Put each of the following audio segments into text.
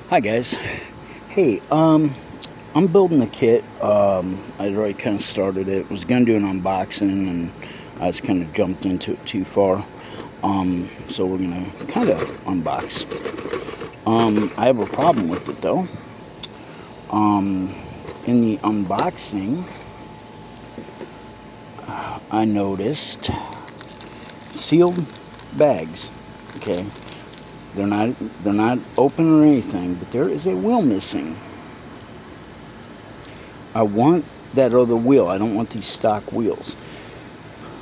Hi guys. Hey, I'm building the kit. I already kind of started it. Was gonna do an unboxing, and I just kind of jumped into it too far. So we're gonna kind of unbox. I have a problem with it though. In the unboxing, I noticed sealed bags. Okay. They're not open or anything, but there is a wheel missing. I want that other wheel. I don't want these stock wheels.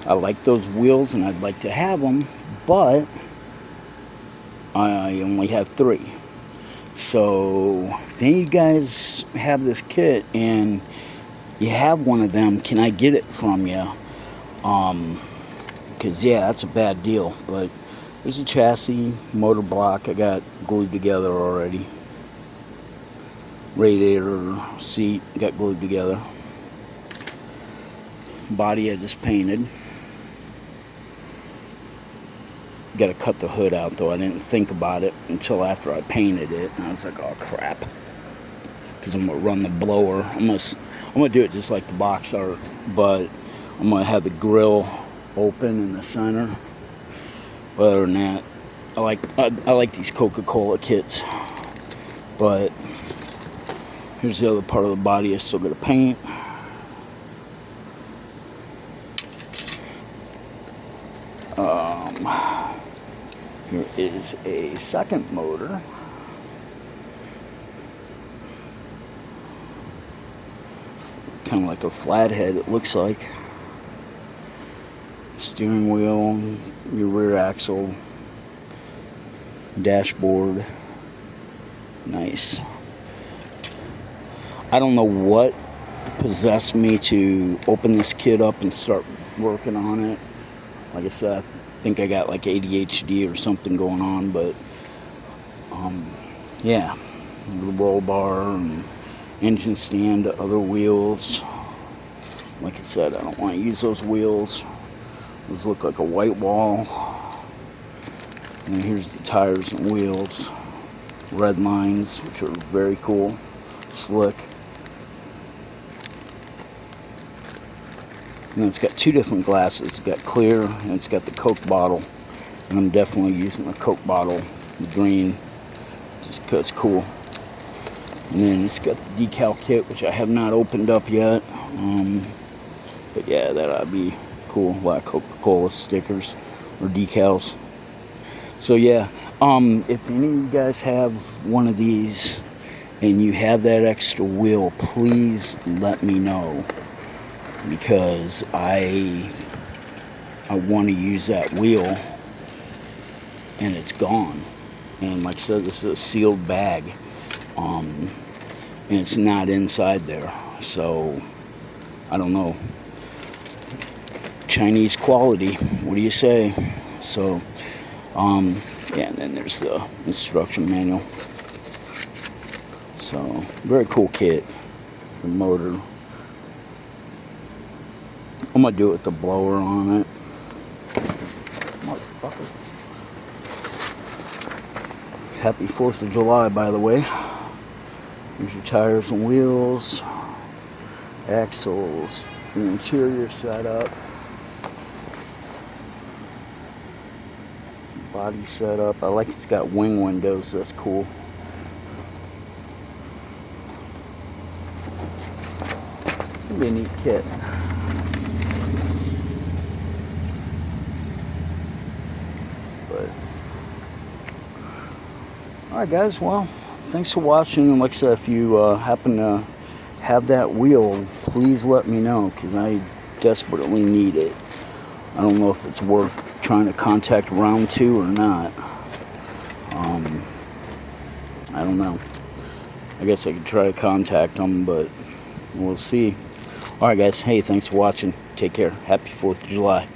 I like those wheels and I'd like to have them, but I only have 3. So if any of you guys have this kit and you have one of them, can I get it from you? Because yeah, that's a bad deal. But there's a chassis, motor block I got glued together already. Radiator, seat got glued together. Body I just painted. Got to cut the hood out though. I didn't think about it until after I painted it, and I was like, oh crap. Because I'm gonna run the blower. I'm gonna do it just like the box art, but I'm gonna have the grill open in the center. But other than that, I like these Coca-Cola kits. But here's the other part of the body I still got to paint. Here is a second motor. Kind of like a flathead, it looks like. Steering wheel, your rear axle, dashboard. Nice. I don't know what possessed me to open this kit up and start working on it. Like I said, I think I got like ADHD or something going on, but yeah, the roll bar and engine stand, other wheels. Like I said, I don't want to use those wheels. Those look like a white wall. And here's the tires and wheels. Red lines, which are very cool. Slick. And it's got 2 different glasses. It's got clear and it's got the Coke bottle. And I'm definitely using the Coke bottle, the green, just because it's cool. And then it's got the decal kit, which I have not opened up yet. But yeah, that ought to be cool. A lot of Coca-Cola stickers or decals. So yeah, if any of you guys have one of these and you have that extra wheel, please let me know, because I want to use that wheel and it's gone. And like I said, this is a sealed bag, and it's not inside there, so I don't know. Chinese quality, what do you say? So yeah, and then there's the instruction manual. So very cool kit. The motor, I'm gonna do it with the blower on it. Motherfucker. Happy 4th of July, by the way. Here's your tires and wheels, axles, the interior setup, body setup. I like it's got wing windows, that's cool. It'll be a neat kit. But alright guys, well, thanks for watching. And like I said, if you happen to have that wheel, please let me know, because I desperately need it. I don't know if it's worth trying to contact round 2 or not. I don't know. I guess I could try to contact them, but we'll see. Alright guys, hey, thanks for watching. Take care. Happy 4th of July.